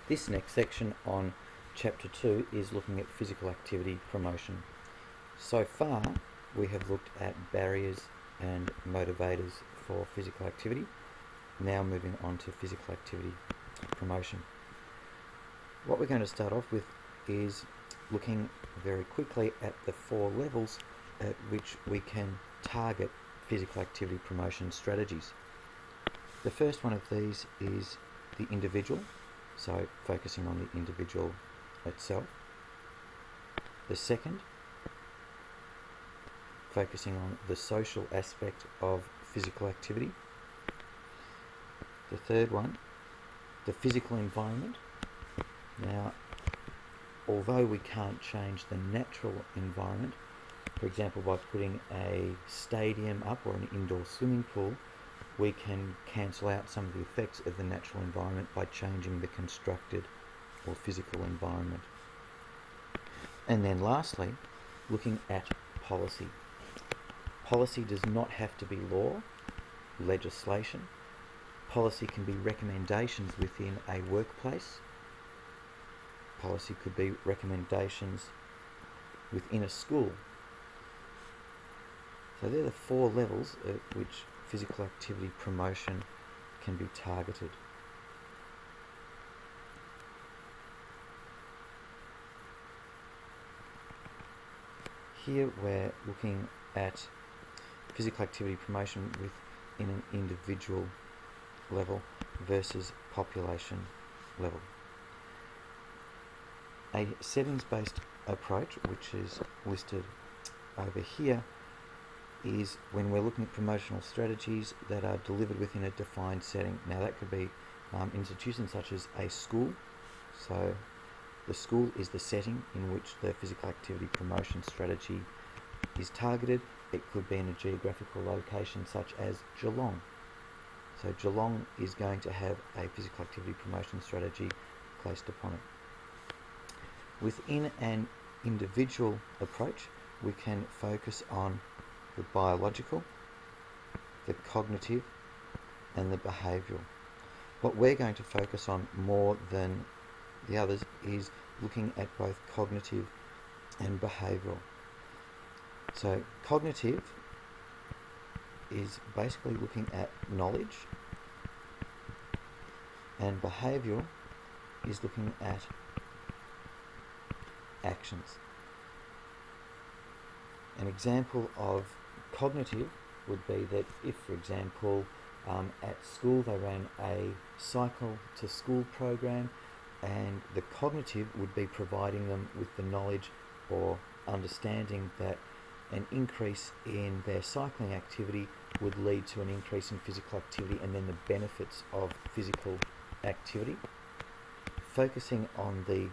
This next section on Chapter 2 is looking at physical activity promotion. So far, we have looked at barriers and motivators for physical activity. Now moving on to physical activity promotion. What we're going to start off with is looking very quickly at the 4 levels at which we can target physical activity promotion strategies. The first one of these is the individual, so focusing on the individual itself. The second, focusing on the social aspect of physical activity. The third one, the physical environment. Now, although we can't change the natural environment, for example by putting a stadium up or an indoor swimming pool, we can cancel out some of the effects of the natural environment by changing the constructed or physical environment. And then lastly, looking at policy. Policy does not have to be law, legislation. Policy can be recommendations within a workplace. Policy could be recommendations within a school. So they're the 4 levels at which physical activity promotion can be targeted. Here we're looking at physical activity promotion within an individual level versus population level. A settings-based approach, which is listed over here, is when we're looking at promotional strategies that are delivered within a defined setting. Now that could be institutions such as a school. So the school is the setting in which the physical activity promotion strategy is targeted. It could be in a geographical location such as Geelong. So Geelong is going to have a physical activity promotion strategy placed upon it. Within an individual approach, we can focus on the biological, the cognitive, and the behavioural. What we're going to focus on more than the others is looking at both cognitive and behavioural. So cognitive is basically looking at knowledge, and behavioural is looking at actions. An example of cognitive would be that if, for example, at school they ran a cycle to school program, and the cognitive would be providing them with the knowledge or understanding that an increase in their cycling activity would lead to an increase in physical activity, and then the benefits of physical activity. Focusing on the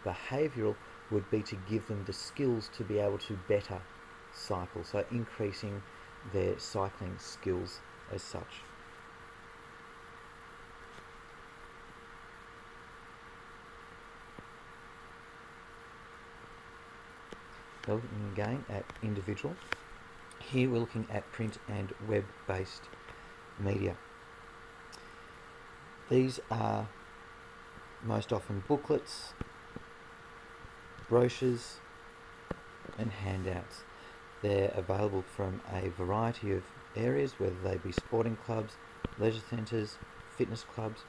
behavioural would be to give them the skills to be able to better cycle, so increasing their cycling skills as such. Now looking again at individual, here we're looking at print and web-based media. These are most often booklets, brochures and handouts. They're available from a variety of areas, whether they be sporting clubs, leisure centres, fitness clubs,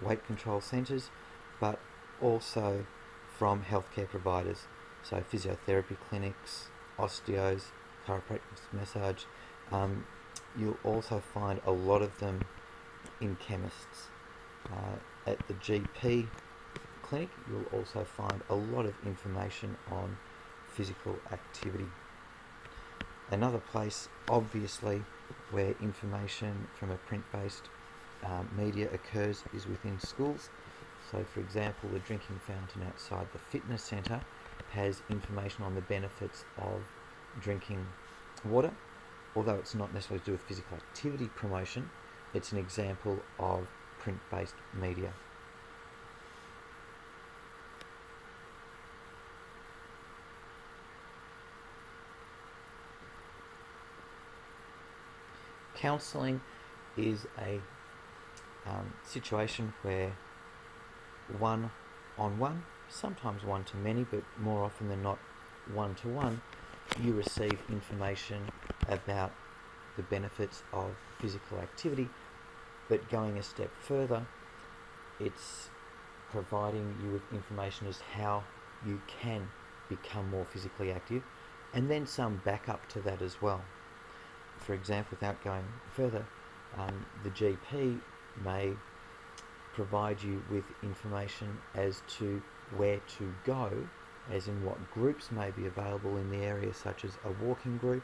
weight control centres, but also from healthcare providers, so physiotherapy clinics, osteos, chiropractic massage. You'll also find a lot of them in chemists. At the GP clinic, you'll also find a lot of information on physical activity. Another place, obviously, where information from a print-based media occurs is within schools. So, for example, the drinking fountain outside the fitness centre has information on the benefits of drinking water. Although it's not necessarily to do with physical activity promotion, it's an example of print-based media. Counselling is a situation where one-on-one, sometimes one-to-many, but more often than not one-to-one, you receive information about the benefits of physical activity. But going a step further, it's providing you with information as how you can become more physically active, and then some backup to that as well. For example, without going further, the GP may provide you with information as to where to go, as in what groups may be available in the area, such as a walking group.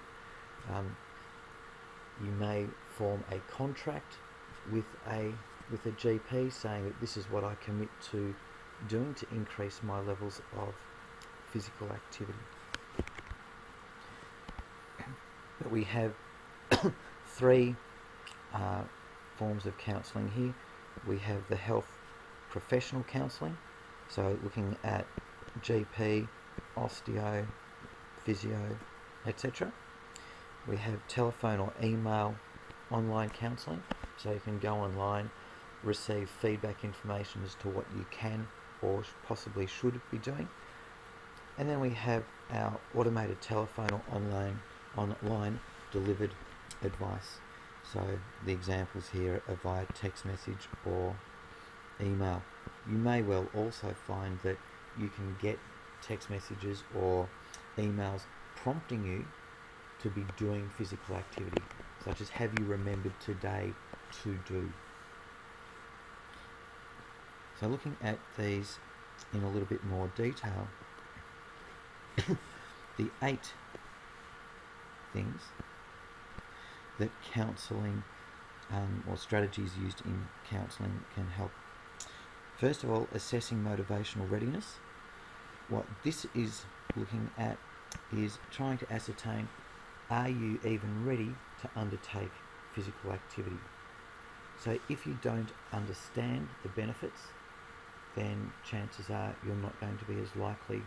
You may form a contract with a GP saying that this is what I commit to doing to increase my levels of physical activity. But we have three forms of counselling here. We have the health professional counselling, so looking at GP, osteo, physio, etc. We have telephone or email online counselling, so you can go online, receive feedback information as to what you can or possibly should be doing. And then we have our automated telephone or online delivered advice. So the examples here are via text message or email. You may well also find that you can get text messages or emails prompting you to be doing physical activity, such as have you remembered today to do. So looking at these in a little bit more detail, the 8 things that counselling or strategies used in counselling can help. First of all, assessing motivational readiness. What this is looking at is trying to ascertain, are you even ready to undertake physical activity? So if you don't understand the benefits, then chances are you're not going to be as likely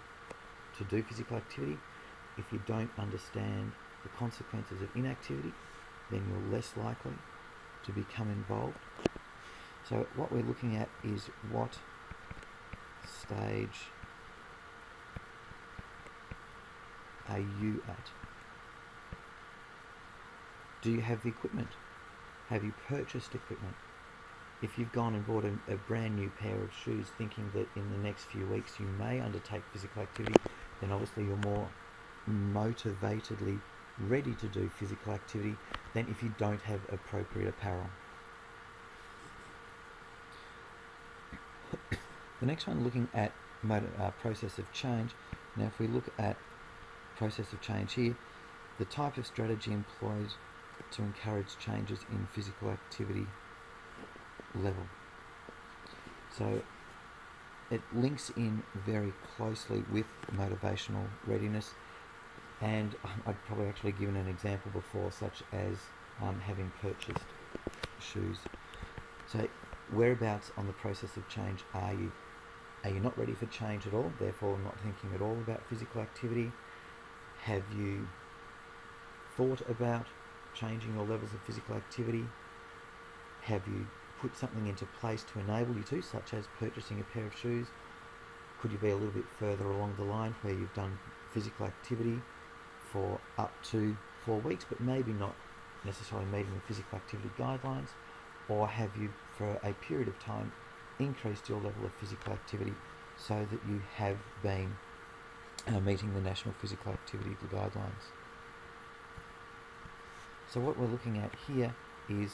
to do physical activity. If you don't understand the consequences of inactivity, then you're less likely to become involved. So what we're looking at is what stage are you at? Do you have the equipment? Have you purchased equipment? If you've gone and bought a brand new pair of shoes thinking that in the next few weeks you may undertake physical activity, then obviously you're more motivatedly ready to do physical activity than if you don't have appropriate apparel. The next one, looking at process of change. Now if we look at process of change here, the type of strategy employed to encourage changes in physical activity level. So it links in very closely with motivational readiness, and I'd probably actually given an example before, such as having purchased shoes. So whereabouts on the process of change are you? Are you not ready for change at all, therefore not thinking at all about physical activity? Have you thought about changing your levels of physical activity? Have you put something into place to enable you to, such as purchasing a pair of shoes? Could you be a little bit further along the line where you've done physical activity for up to 4 weeks, but maybe not necessarily meeting the physical activity guidelines? Or have you, for a period of time, increased your level of physical activity so that you have been meeting the National Physical Activity Guidelines? So what we're looking at here is,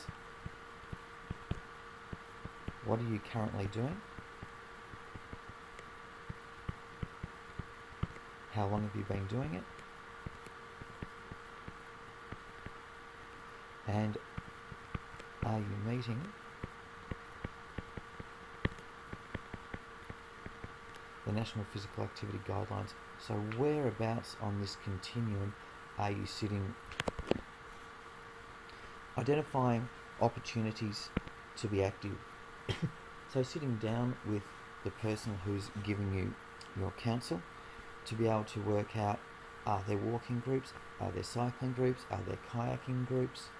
what are you currently doing? How long have you been doing it? And are you meeting the National Physical Activity Guidelines? So whereabouts on this continuum are you sitting? Identifying opportunities to be active. So sitting down with the person who's giving you your counsel to be able to work out, are there walking groups, are there cycling groups, are there kayaking groups,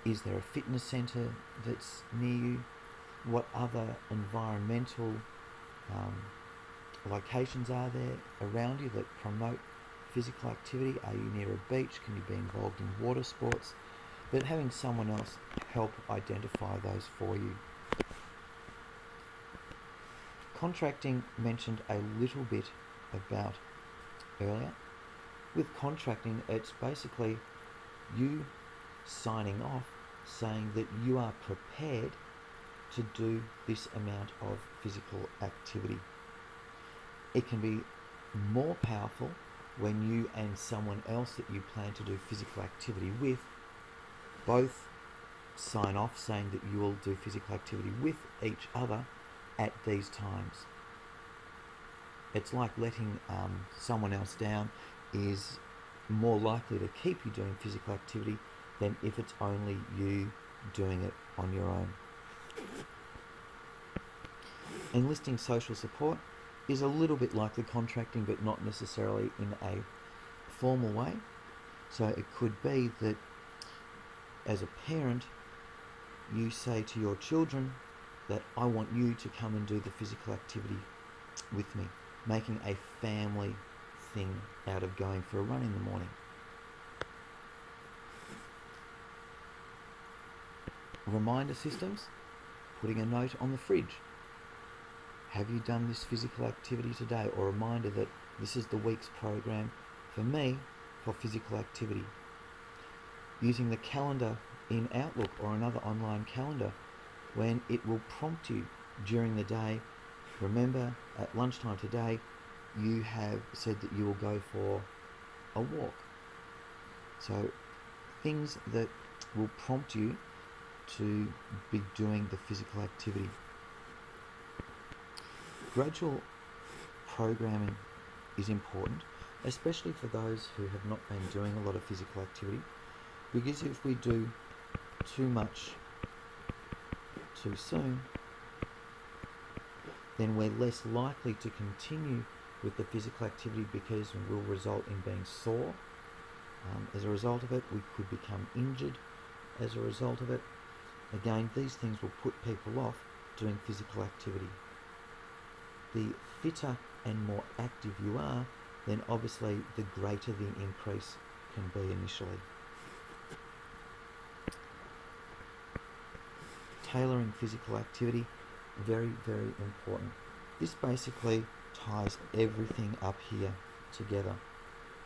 is there a fitness centre that's near you, what other environmental locations are there around you that promote physical activity? Are you near a beach? Can you be involved in water sports? But having someone else help identify those for you. Contracting, mentioned a little bit about earlier. With contracting, it's basically you signing off saying that you are prepared to do this amount of physical activity. It can be more powerful when you and someone else that you plan to do physical activity with both sign off saying that you will do physical activity with each other at these times. It's like letting someone else down is more likely to keep you doing physical activity than if it's only you doing it on your own. Enlisting social support is a little bit like the contracting, but not necessarily in a formal way. So it could be that as a parent, you say to your children that I want you to come and do the physical activity with me, making a family thing out of going for a run in the morning. Reminder systems, putting a note on the fridge. Have you done this physical activity today? Or a reminder that this is the week's program for me for physical activity. Using the calendar in Outlook or another online calendar when it will prompt you during the day. Remember, at lunchtime today, you have said that you will go for a walk. So things that will prompt you to be doing the physical activity. Gradual programming is important, especially for those who have not been doing a lot of physical activity, because if we do too much too soon, then we're less likely to continue with the physical activity because it will result in being sore. As a result of it, we could become injured as a result of it. Again, these things will put people off doing physical activity. The fitter and more active you are, then obviously the greater the increase can be initially. Tailoring physical activity, very, very important. This basically ties everything up here together.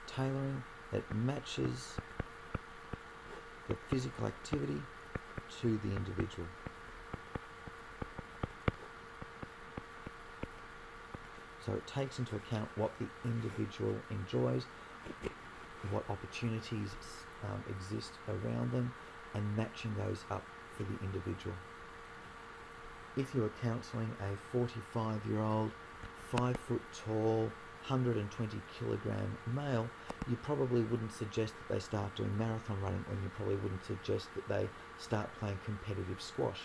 Tailoring that matches the physical activity to the individual. So it takes into account what the individual enjoys, what opportunities exist around them, and matching those up for the individual. If you are counselling a 45-year-old, 5 foot tall, 120 kilogram male, you probably wouldn't suggest that they start doing marathon running, and you probably wouldn't suggest that they start playing competitive squash.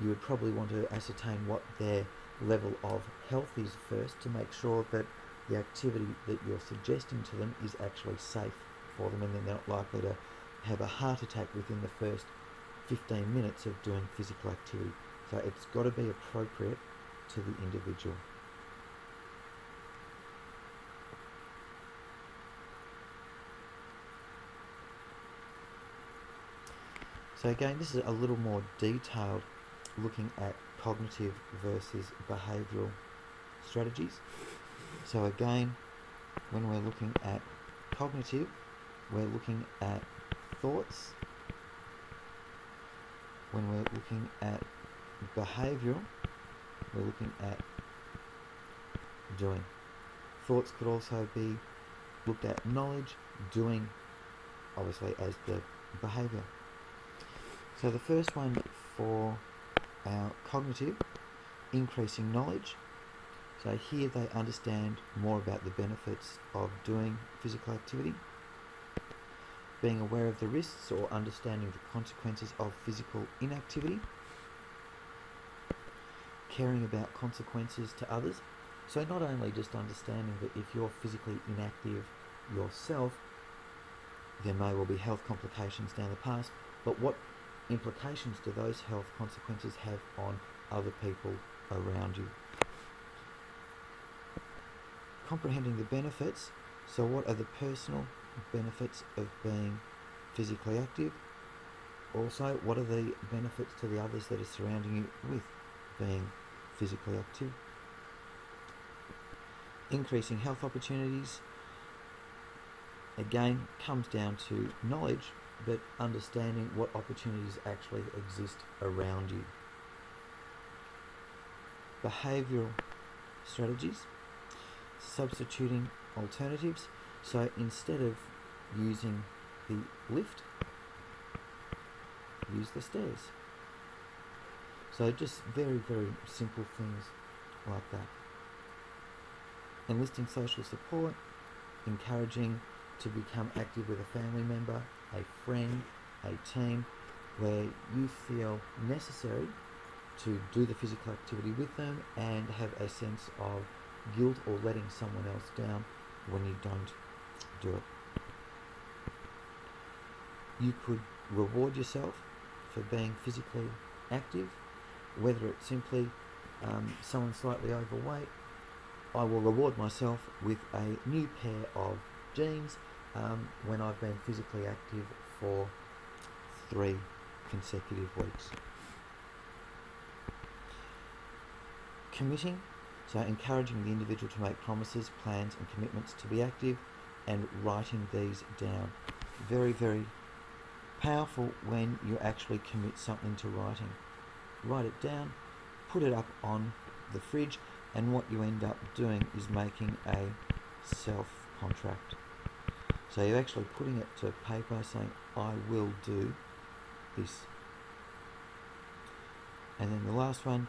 You would probably want to ascertain what their level of health is first to make sure that the activity that you're suggesting to them is actually safe for them, and then they're not likely to have a heart attack within the first 15 minutes of doing physical activity. So it's got to be appropriate to the individual. So again, this is a little more detailed, looking at cognitive versus behavioural strategies. So again, when we're looking at cognitive, we're looking at thoughts. When we're looking at behavioural, we're looking at doing. Thoughts could also be looked at knowledge, doing obviously as the behaviour. So the first one for our cognitive, increasing knowledge. So here they understand more about the benefits of doing physical activity. Being aware of the risks or understanding the consequences of physical inactivity. Caring about consequences to others. So not only just understanding that if you're physically inactive yourself, there may well be health complications down the past, but what implications do those health consequences have on other people around you? comprehending the benefits. So what are the personal benefits of being physically active? Also, what are the benefits to the others that are surrounding you with being physically active? Increasing health opportunities, again, comes down to knowledge, but understanding what opportunities actually exist around you. Behavioural strategies, substituting alternatives. So instead of using the lift, use the stairs. So just very, very simple things like that. Enlisting social support, encouraging to become active with a family member, a friend, a team, where you feel necessary to do the physical activity with them and have a sense of guilt or letting someone else down when you don't do it. You could reward yourself for being physically active, whether it's simply someone slightly overweight. I will reward myself with a new pair of jeans when I've been physically active for 3 consecutive weeks. Committing, so encouraging the individual to make promises, plans and commitments to be active, and writing these down. Very, very powerful when you actually commit something to writing. Write it down, put it up on the fridge, and what you end up doing is making a self-contract. So you're actually putting it to paper saying, I will do this. And then the last one,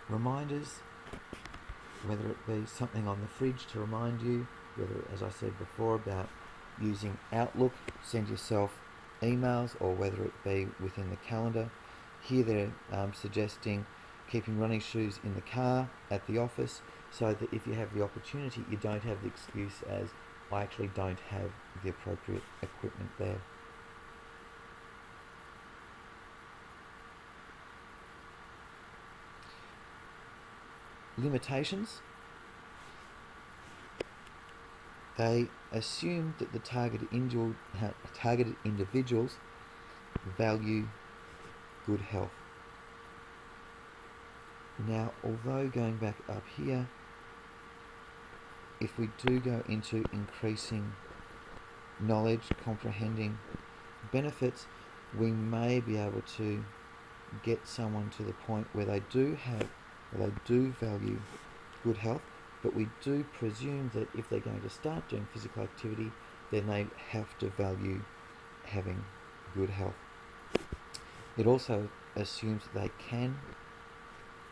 reminders, whether it be something on the fridge to remind you, whether, as I said before, about using Outlook, send yourself emails, or whether it be within the calendar. Here they're suggesting keeping running shoes in the car, at the office, so that if you have the opportunity, you don't have the excuse as, I actually don't have the appropriate equipment there. Limitations. They assume that the targeted individuals value good health. Now, although going back up here, if we do go into increasing knowledge, comprehending benefits, we may be able to get someone to the point where they do value good health, but we do presume that if they're going to start doing physical activity, then they have to value having good health. It also assumes that they can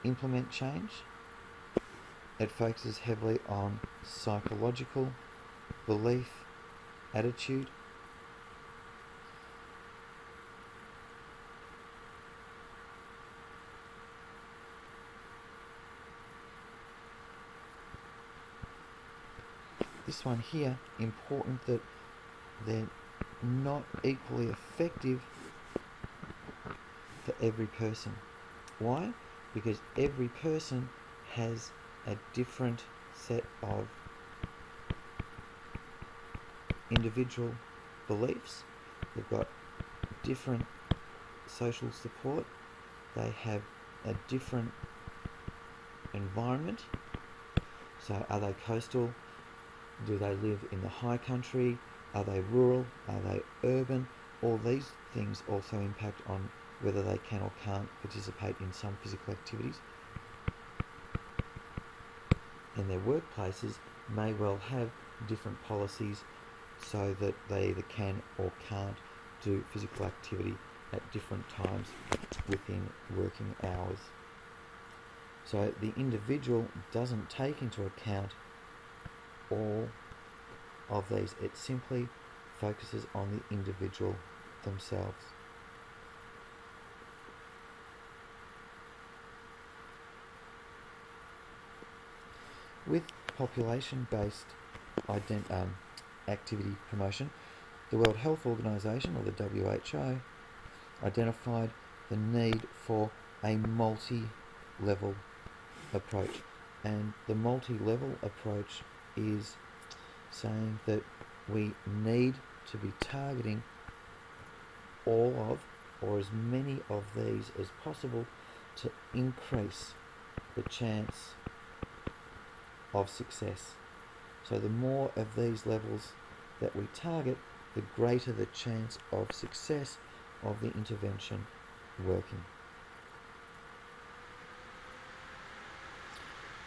implement change. It focuses heavily on psychological, belief, attitude. This one here, important that they're not equally effective for every person. Why? Because every person has a different set of individual beliefs. They've got different social support. They have a different environment. So are they coastal? Do they live in the high country? Are they rural? Are they urban? All these things also impact on whether they can or can't participate in some physical activities. And their workplaces may well have different policies so that they either can or can't do physical activity at different times within working hours. So the individual doesn't take into account all of these. It simply focuses on the individual themselves. With population-based activity promotion, the World Health Organization, or the WHO, identified the need for a multi-level approach. And the multi-level approach is saying that we need to be targeting all of, or as many of these as possible, to increase the chance of success. So the more of these levels that we target, the greater the chance of success of the intervention working.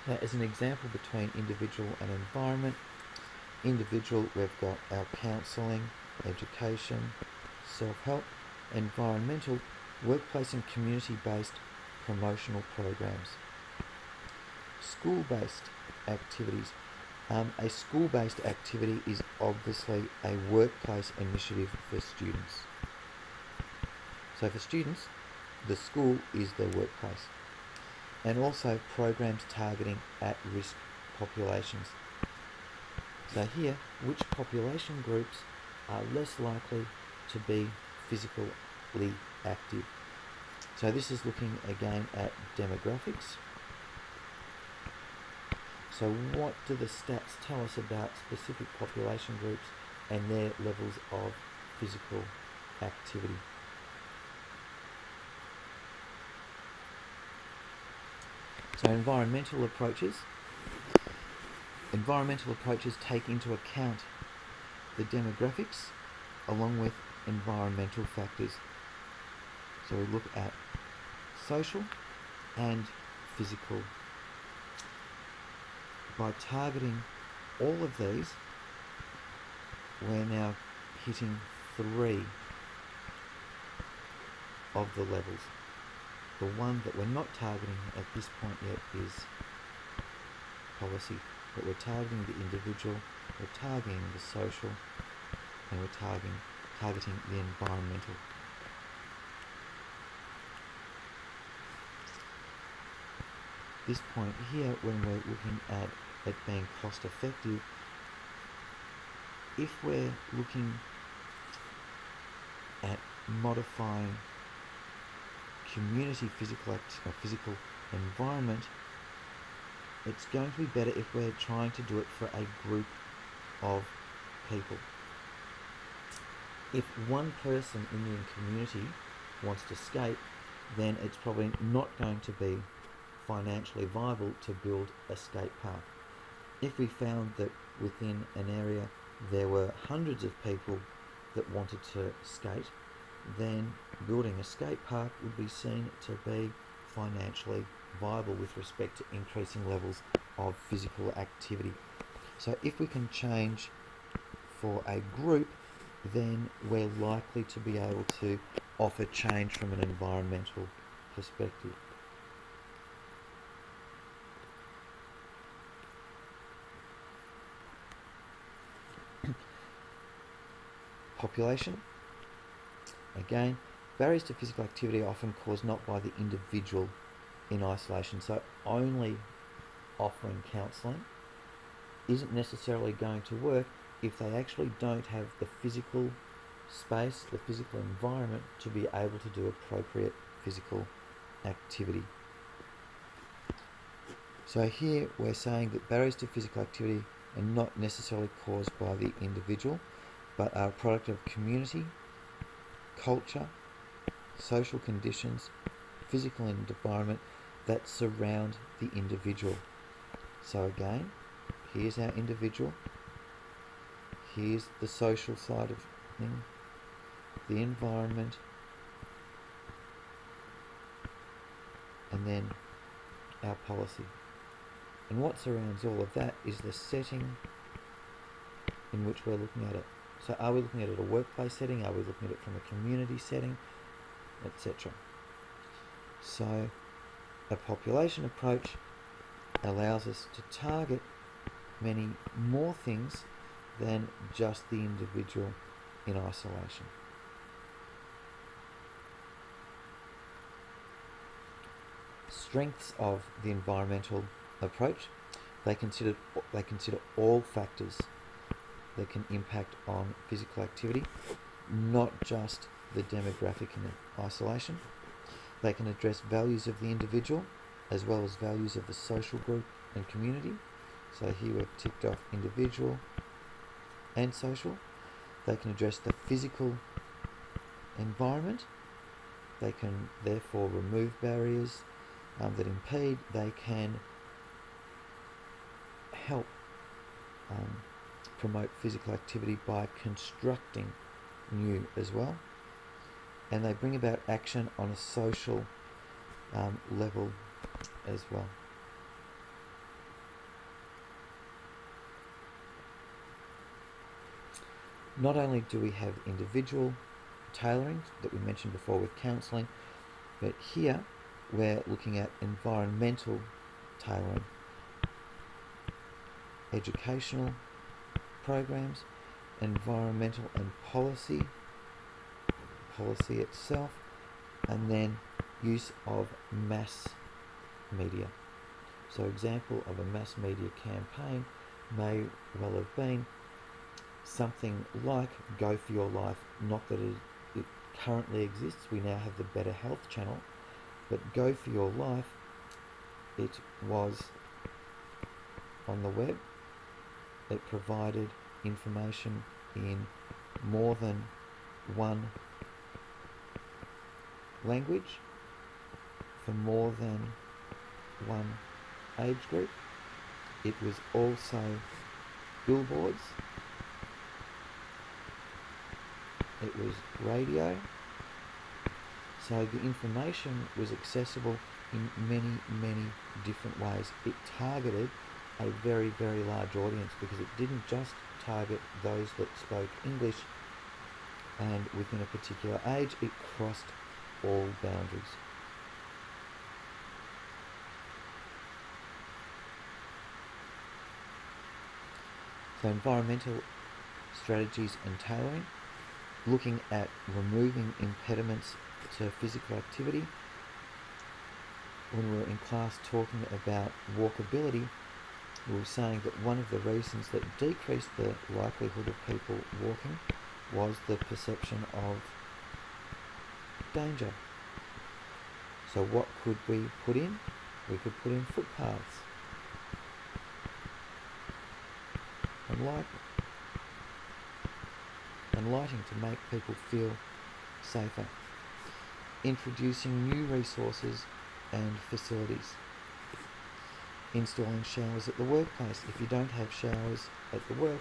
Now, as an example between individual and environment, individual, we've got our counselling, education, self-help; environmental, workplace and community-based promotional programs. School-based activities. A school-based activity is obviously a workplace initiative for students. So for students, the school is their workplace. And also programs targeting at-risk populations. So here, which population groups are less likely to be physically active? So this is looking again at demographics. So what do the stats tell us about specific population groups and their levels of physical activity? So environmental approaches take into account the demographics along with environmental factors. So we look at social and physical. By targeting all of these, we're now hitting 3 of the levels. The one that we're not targeting at this point yet is policy, but we're targeting the individual, we're targeting the social, and we're targeting the environmental. This point here, when we're looking at it being cost effective, if we're looking at modifying community physical environment, it's going to be better if we're trying to do it for a group of people. If one person in the community wants to skate, then it's probably not going to be financially viable to build a skate park. If we found that within an area there were hundreds of people that wanted to skate, then building a skate park would be seen to be financially viable with respect to increasing levels of physical activity. So if we can change for a group, then we're likely to be able to offer change from an environmental perspective. Population. Again, barriers to physical activity are often caused not by the individual in isolation. So only offering counselling isn't necessarily going to work if they actually don't have the physical space, the physical environment to be able to do appropriate physical activity. So here we're saying that barriers to physical activity are not necessarily caused by the individual, but are a product of community, culture, social conditions, physical environment that surround the individual. So again, here's our individual, here's the social side of things, the environment, and then our policy. And what surrounds all of that is the setting in which we're looking at it. So are we looking at it at a workplace setting? Are we looking at it from a community setting? Etc. So a population approach allows us to target many more things than just the individual in isolation. Strengths of the environmental approach. They consider all factors that can impact on physical activity, not just the demographic in isolation. They can address values of the individual as well as values of the social group and community. So here we've ticked off individual and social. They can address the physical environment. They can therefore remove barriers that impede. They can help promote physical activity by constructing new as well. And they bring about action on a social level as well. Not only do we have individual tailoring that we mentioned before with counselling, but here we're looking at environmental tailoring, educational programs, environmental and policy itself, and then use of mass media. So example of a mass media campaign may well have been something like Go For Your Life. Not that it currently exists, we now have the Better Health channel, but Go For Your Life, it was on the web. It provided information in more than one language for more than one age group. It was also billboards. It was radio. So the information was accessible in many, many different ways. It targeted a very, very large audience because it didn't just target those that spoke English and within a particular age. It crossed all boundaries. So environmental strategies and tailoring, looking at removing impediments to physical activity. When we were in class talking about walkability, we were saying that one of the reasons that decreased the likelihood of people walking was the perception of danger. So what could we put in? We could put in footpaths and lighting to make people feel safer. Introducing new resources and facilities. Installing showers at the workplace. If you don't have showers at the work,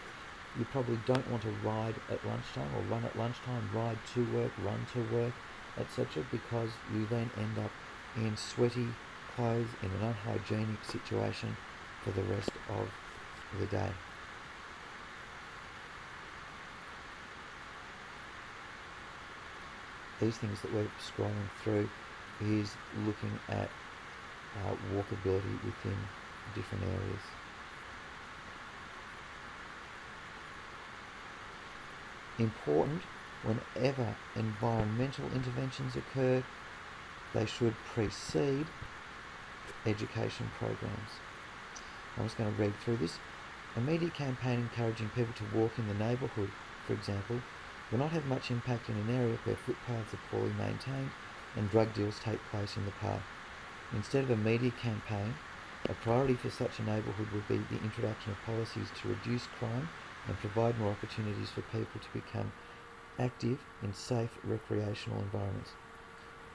you probably don't want to ride at lunchtime or run at lunchtime, ride to work, run to work, etc., because you then end up in sweaty clothes in an unhygienic situation for the rest of the day. These things that we're scrolling through is looking at walkability within different areas. Important, whenever environmental interventions occur, they should precede education programs. I'm just going to read through this. A media campaign encouraging people to walk in the neighbourhood, for example, will not have much impact in an area where footpaths are poorly maintained and drug deals take place in the park. Instead of a media campaign, a priority for such a neighbourhood would be the introduction of policies to reduce crime and provide more opportunities for people to become active in safe recreational environments.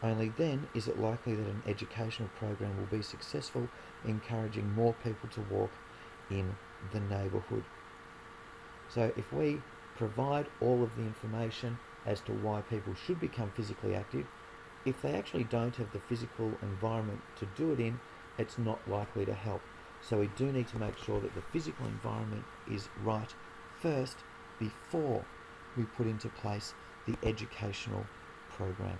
Only then is it likely that an educational program will be successful, encouraging more people to walk in the neighbourhood. So if we provide all of the information as to why people should become physically active, if they actually don't have the physical environment to do it in, it's not likely to help. So we do need to make sure that the physical environment is right first before we put into place the educational program.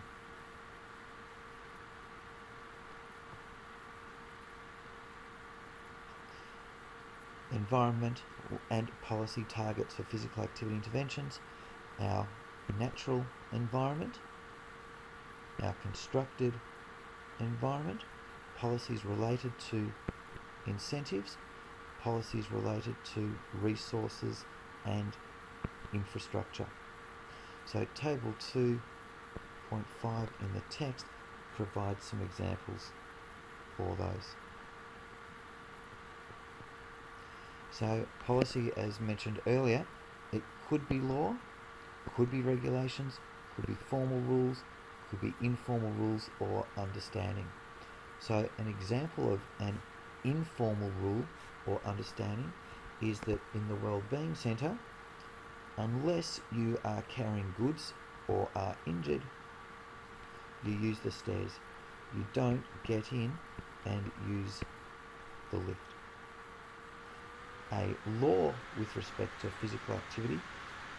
Environment and policy targets for physical activity interventions: our natural environment, our constructed environment, policies related to incentives, policies related to resources and infrastructure. So table 2.5 in the text provides some examples for those. So policy, as mentioned earlier, it could be law, could be regulations, could be formal rules, could be informal rules or understanding. So an example of an informal rule or understanding is that in the Wellbeing Centre, unless you are carrying goods or are injured, you use the stairs. You don't get in and use the lift. A law with respect to physical activity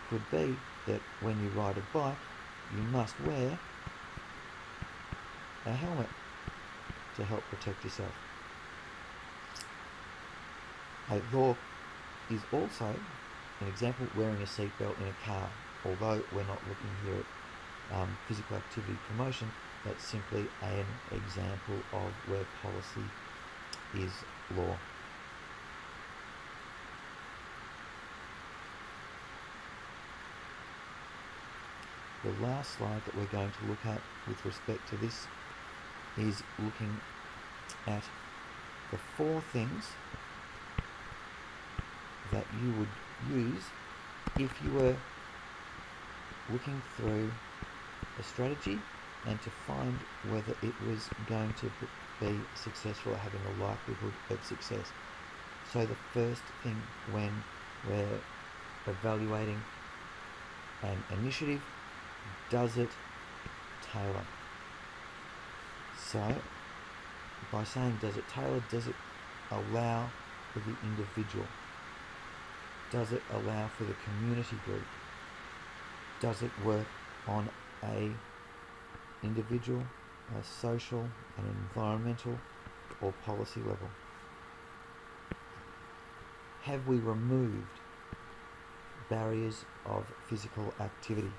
could be that when you ride a bike, you must wear a helmet to help protect yourself. A law is also an example wearing a seatbelt in a car. Although we're not looking here at physical activity promotion, that's simply an example of where policy is law. The last slide that we're going to look at with respect to this is looking at the 4 things that you would use if you were looking through a strategy and to find whether it was going to be successful or having a likelihood of success. So the first thing when we're evaluating an initiative, does it tailor? So by saying does it tailor, does it allow for the individual? Does it allow for the community group? Does it work on a individual, a social, an environmental or policy level? Have we removed barriers of physical activity?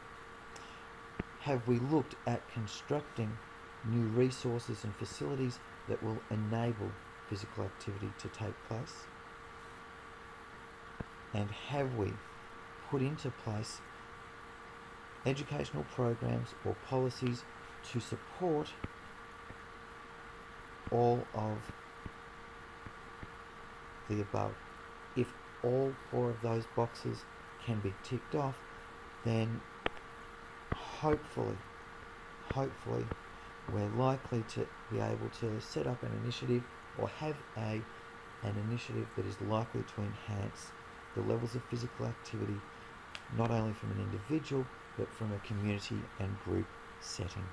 Have we looked at constructing new resources and facilities that will enable physical activity to take place? And have we put into place educational programs or policies to support all of the above? If all 4 of those boxes can be ticked off, then hopefully we're likely to be able to set up an initiative or have an initiative that is likely to enhance the levels of physical activity, not only from an individual but from a community and group setting.